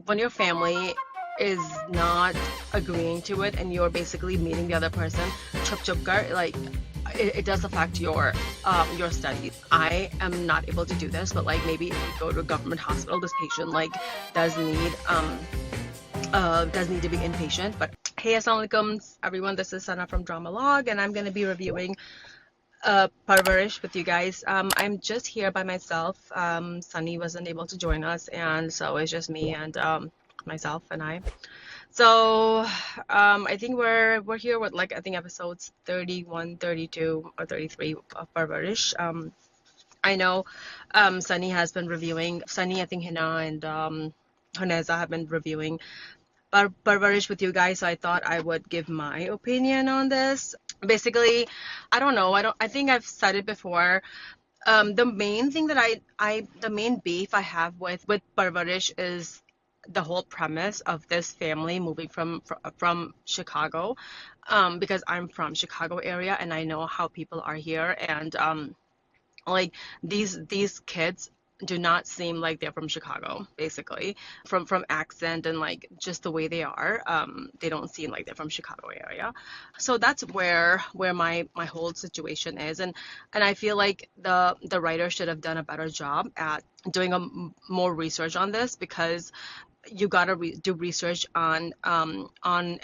when your family is not agreeing to it and you're basically meeting the other person, chup chup kar, like it does affect your studies. I am not able to do this, but like maybe if you go to a government hospital, this patient like does need to be inpatient. But hey, assalamu alaikum everyone, this is Sana from Dramalogue, and I'm going to be reviewing Parwarish with you guys. I'm just here by myself. Sunny wasn't able to join us, and so it's just me and myself and I. So I think we're here with like I think episodes 31, 32, or 33 of Parwarish. I know Sunny has been reviewing. Sunny, I think Hina and Haneza have been reviewing Parwarish with you guys, so I thought I would give my opinion on this. Basically, I don't know. I think I've said it before. The main thing that the main beef I have with Parvarish is the whole premise of this family moving from Chicago, because I'm from Chicago area and I know how people are here, and like these kids do not seem like they're from Chicago, basically, from accent and like just the way they are. They don't seem like they're from Chicago area. So that's where my whole situation is, and I feel like the writer should have done a better job at doing more research on this, because you gotta do research on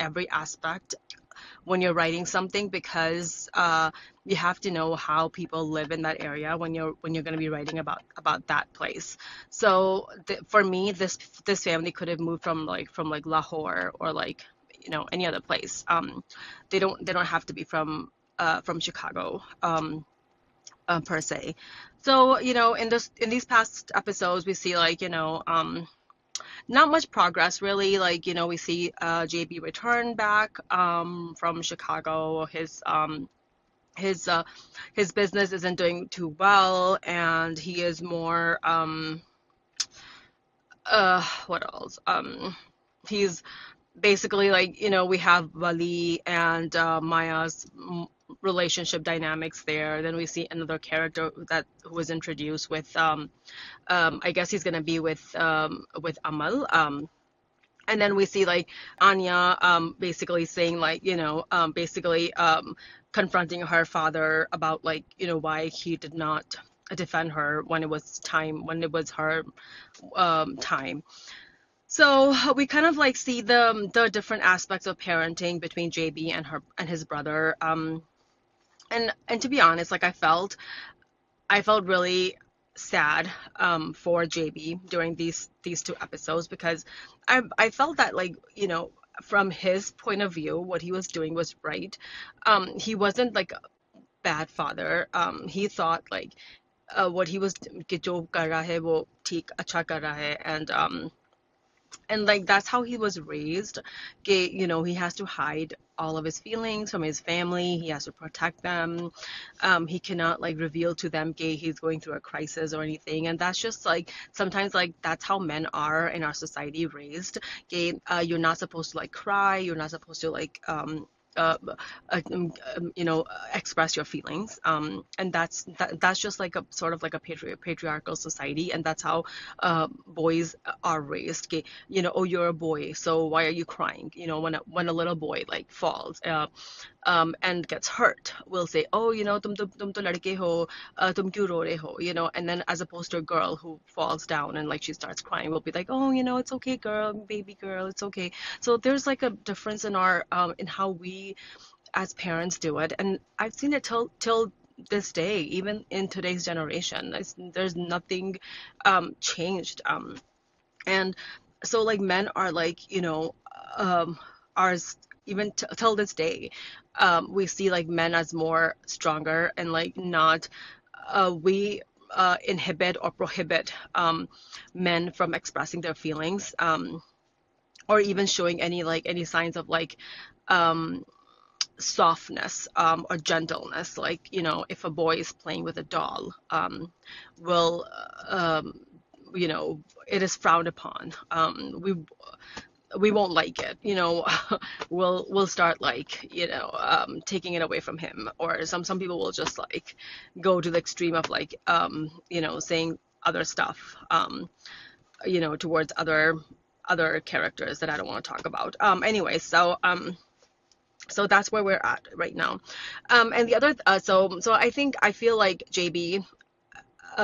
every aspect when you're writing something, because you have to know how people live in that area when you're going to be writing about that place. So for me, this family could have moved from Lahore or like any other place. They don't have to be from Chicago, per se. So in these past episodes we see like not much progress really. Like we see JB return back from Chicago. His business isn't doing too well, and he is more what else, he's basically like we have Wali and Maya's relationship dynamics there. Then we see another character who was introduced with I guess he's gonna be with Amal. And then we see like Anya basically saying like basically confronting her father about like why he did not defend her when it was her time. So we kind of like see the different aspects of parenting between JB and his brother. And to be honest, like I felt really sad for JB during these two episodes, because I felt that like from his point of view what he was doing was right. He wasn't like a bad father. He thought like what he was कि जो कर रहा है वो ठीक अच्छा कर रहा है, and like that's how he was raised. He has to hide all of his feelings from his family. He has to protect them. He cannot like reveal to them he's going through a crisis or anything. And that's just like sometimes like that's how men are in our society raised. You're not supposed to like cry. You're not supposed to like uh, express your feelings. And that's just like a sort of like a patriarchal society, and that's how boys are raised. Oh, you're a boy, so why are you crying? When a little boy like falls and gets hurt, we'll say, oh, tum to ladke ho, tum kyun ro rahe ho, and then as opposed to a girl who falls down and like she starts crying, we'll be like, oh, it's okay, girl, baby girl, it's okay. So there's like a difference in our in how we as parents do it, and I've seen it till this day, even in today's generation. There's nothing changed, and so like men are like are even till this day, we see like men as more stronger, and like not we inhibit or prohibit men from expressing their feelings, or even showing any signs of like softness or gentleness. Like if a boy is playing with a doll, will it is frowned upon. We won't like it. We'll start like taking it away from him, or some people will just like go to the extreme of like saying other stuff towards other other characters that I don't want to talk about. Anyway, so that's where we're at right now. And the other, so I feel like JB,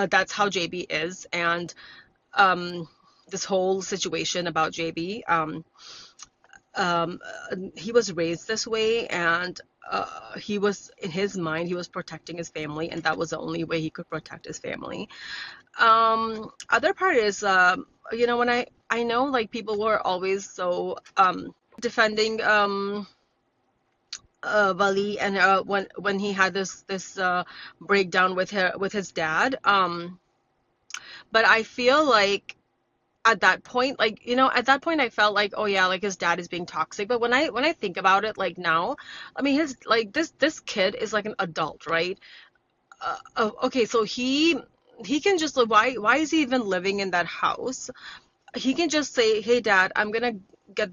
that's how JB is, and um, this whole situation about JB, um, he was raised this way, and he was, in his mind, he was protecting his family, and that was the only way he could protect his family. Other part is, when I know like people were always so defending Vali, and when he had this breakdown with his dad. But I feel like at that point, like, at that point I felt like, oh yeah, like his dad is being toxic. But when I think about it, like now, I mean, his like this kid is like an adult, right? Okay, so he can just, like, why is he even living in that house? He can just say, hey dad, I'm gonna get,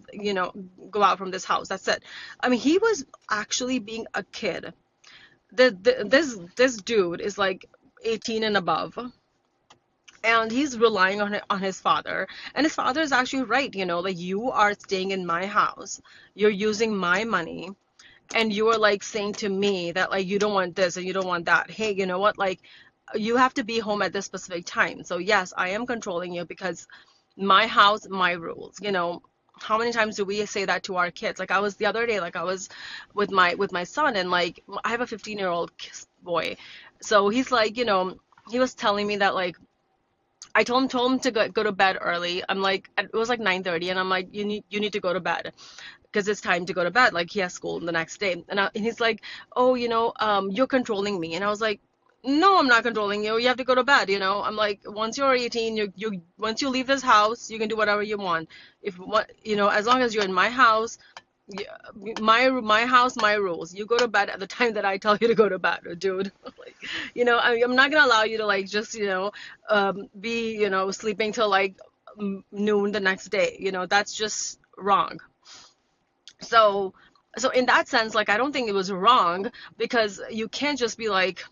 go out from this house, that's it. I mean, he was actually being a kid. This dude is like 18 and above, and he's relying on his father, and his father is actually right, like, you are staying in my house, you're using my money, and you are like saying to me that like you don't want this and you don't want that. Hey, you know what, like, you have to be home at this specific time. So yes, I am controlling you because my house, my rules. How many times do we say that to our kids? Like, I was the other day, like, I was with my son, and like, I have a 15-year-old boy. So he's like, he was telling me that, like, I told him to go to bed early. I'm like, it was like 9:30, and I'm like, you need to go to bed because it's time to go to bed. Like, he has school the next day, and he's like, oh, you're controlling me. And I was like, no, I'm not controlling you. You have to go to bed. I'm like, once you're 18, you once you leave this house, you can do whatever you want. If what as long as you're in my house, my house, my rules. You go to bed at the time that I tell you to go to bed, dude. Like, I'm not gonna allow you to, like, just be sleeping till like noon the next day. That's just wrong. So in that sense, like, I don't think it was wrong, because you can't just be like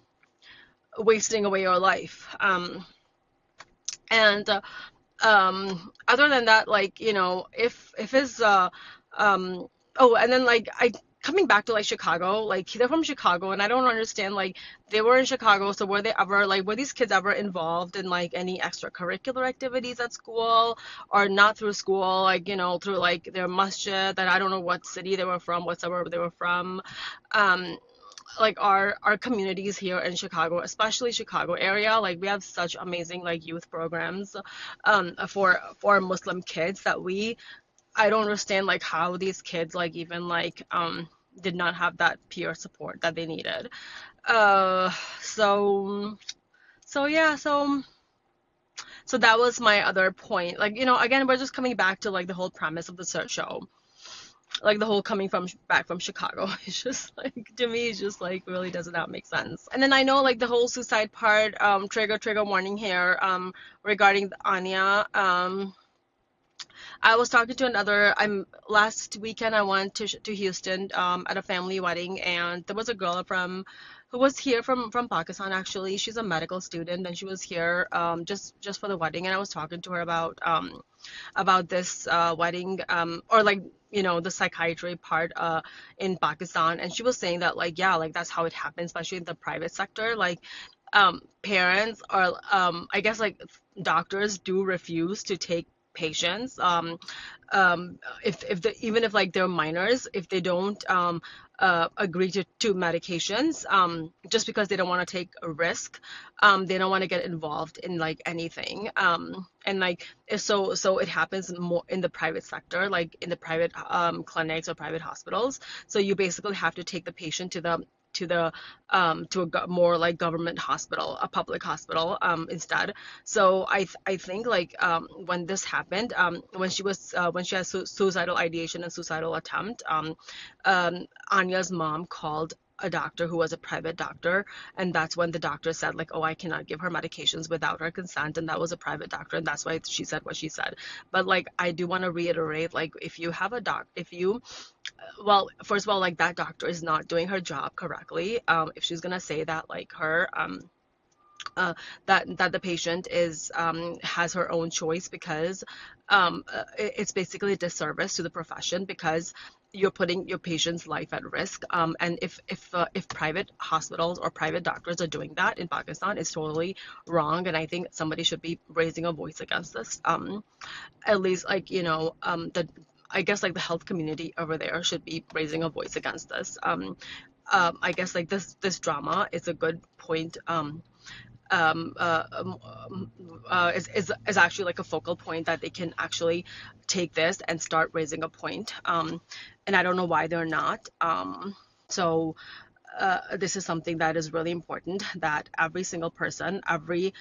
wasting away your life. And Other than that, like, if his oh, and then, like, I coming back to, like, Chicago, like, they're from Chicago, and I don't understand, like, they were in Chicago, so were these kids ever involved in, like, any extracurricular activities at school, or not through school, like, through, like, their masjid, that I don't know what city they were from, what suburb they were from. um like, our communities here in Chicago, especially Chicago area, like, we have such amazing, like, youth programs for Muslim kids, that I don't understand, like, how these kids, like, even, like, did not have that peer support that they needed. Uh so yeah, so that was my other point. Like, again, we're just coming back to, like, the whole premise of the show, like, the whole coming from back from Chicago. It's just like, to me, it's just like, really does not make sense. And then I know, like, the whole suicide part, trigger warning here, regarding Anya. I was talking to last weekend I went to Houston, at a family wedding, and there was a girl who was here from Pakistan, actually. She's a medical student, and she was here, just for the wedding, and I was talking to her about this wedding, or, like, the psychiatry part in Pakistan, and she was saying that, like, yeah, like, that's how it happens, especially in the private sector. Like, parents, or I guess, like, doctors do refuse to take patients, if even if, like, they're minors, if they don't agree to medications, just because they don't want to take a risk. They don't want to get involved in, like, anything, and, like, so it happens more in the private sector, like, in the private clinics or private hospitals. So you basically have to take the patient to a more, like, government hospital, a public hospital, instead. So I think, like, when this happened, when she had suicidal ideation and suicidal attempt, Anya's mom called a doctor who was a private doctor, and that's when the doctor said, like, oh, I cannot give her medications without her consent, and that was a private doctor, and that's why she said what she said. But, like, I do want to reiterate, like, if you have a if you well, first of all, like, that doctor is not doing her job correctly, if she's gonna say that, like, uh, that the patient is has her own choice, because it's basically a disservice to the profession, because you're putting your patient's life at risk. And if private hospitals or private doctors are doing that in Pakistan, it's totally wrong. And I think somebody should be raising a voice against this. At least, like, the I guess like the health community over there should be raising a voice against this. I guess like this drama is a good point. Um, uh, um, is actually like a focal point that they can actually take this and start raising a point. And I don't know why they're not. So this is something that is really important, that every single person, every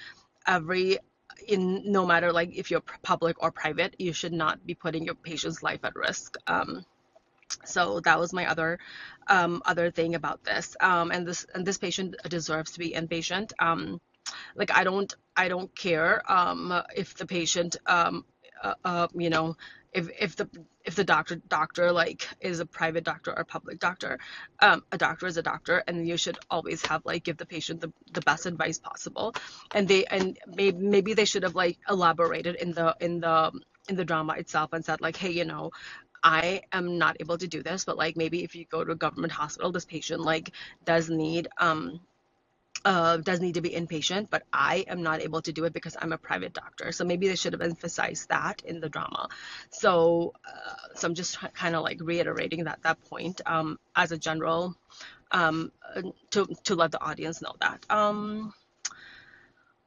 in no matter like if you're public or private, you should not be putting your patient's life at risk. So that was my other thing about this. And this patient deserves to be inpatient. Like I don't care if the patient you know if the doctor like is a private doctor or a public doctor. A doctor is a doctor, and you should always have like give the patient the best advice possible. And maybe they should have like elaborated in the drama itself and said like, hey, I am not able to do this, but like maybe if you go to a government hospital, this patient like does need to be inpatient, but I am not able to do it because I'm a private doctor. So maybe they should have emphasized that in the drama. So I'm just kind of like reiterating that point, as a general, um, to let the audience know that.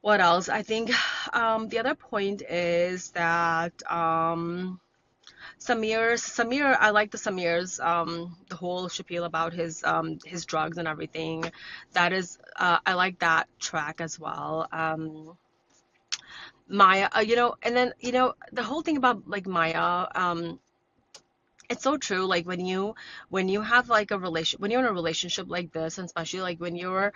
What else? I think the other point is that Samir, I like the Samir's the whole spiel about his drugs and everything. That is, I like that track as well. Maya, and then the whole thing about like Maya, it's so true. Like when you have like a relation when you're in a relationship like this, and especially like when your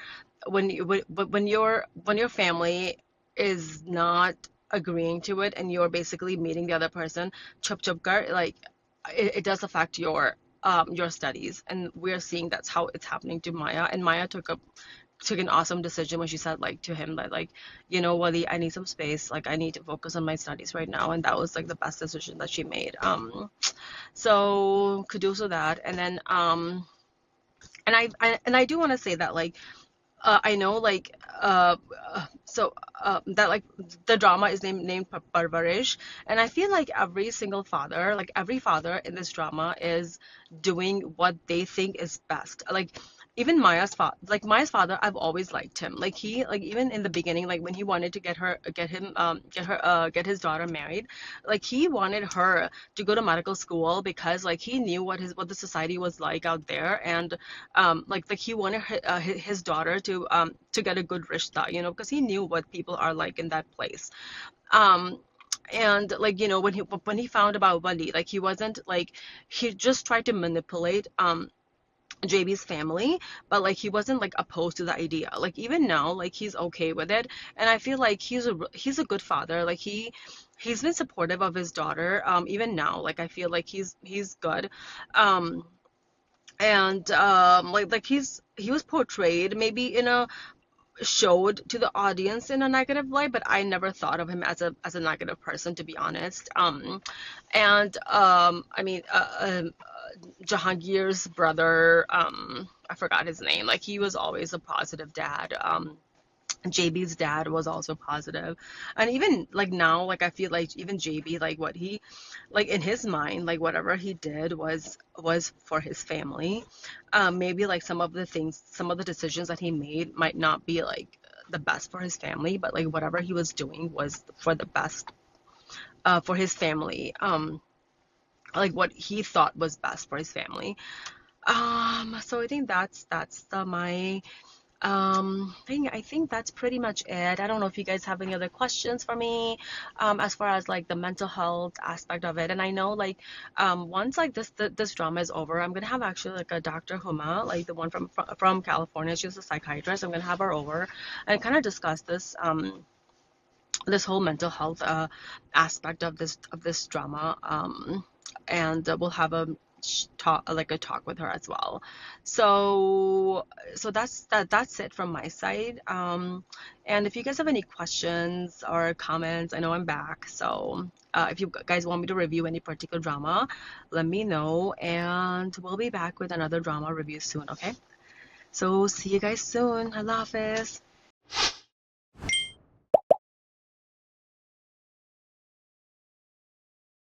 family is not agreeing to it, and you're basically meeting the other person, chup chup gar, like it does affect your studies. And we're seeing that's how it's happening to Maya. And Maya took an awesome decision when she said like to him that like, Wally, I need some space, like I need to focus on my studies right now. And that was like the best decision that she made. So kudos to that. And then and I do want to say that like, I know like that like the drama is named Parvarish, and I feel like every father in this drama is doing what they think is best. Like even Maya's father, I've always liked him. Like he like even in the beginning, like when he wanted to get his daughter married, like he wanted her to go to medical school because like he knew what the society was like out there. And like he wanted his daughter to get a good rishta, because he knew what people are like in that place. um and like when he found about Wali, like he wasn't like, he just tried to manipulate JB's family, but like he wasn't like opposed to the idea. Like even now, like he's okay with it. And I feel like he's a good father. Like he's been supportive of his daughter. Even now, like I feel like he's good. um and like he was portrayed maybe showed to the audience in a negative light, but I never thought of him as a negative person, to be honest. And I mean, Jehangir's brother, I forgot his name. Like he was always a positive dad. JB's dad was also positive. And even like now, like I feel like even JB, like what he, like in his mind, like whatever he did was for his family. Maybe like some of the decisions that he made might not be like the best for his family, but like whatever he was doing was for the best for his family. Like what he thought was best for his family. So I think that's my I think that's pretty much it. I don't know if you guys have any other questions for me, as far as like the mental health aspect of it. And I know like, once like this drama is over, I'm gonna have actually like a Dr. Huma, like the one from California. She's a psychiatrist. I'm gonna have her over and kind of discuss this whole mental health aspect of this drama. And we'll have a talk like a talk with her as well. So that's it from my side. And if you guys have any questions or comments, I know I'm back. So if you guys want me to review any particular drama, let me know, and we'll be back with another drama review soon. Okay? So see you guys soon. Allah Hafiz.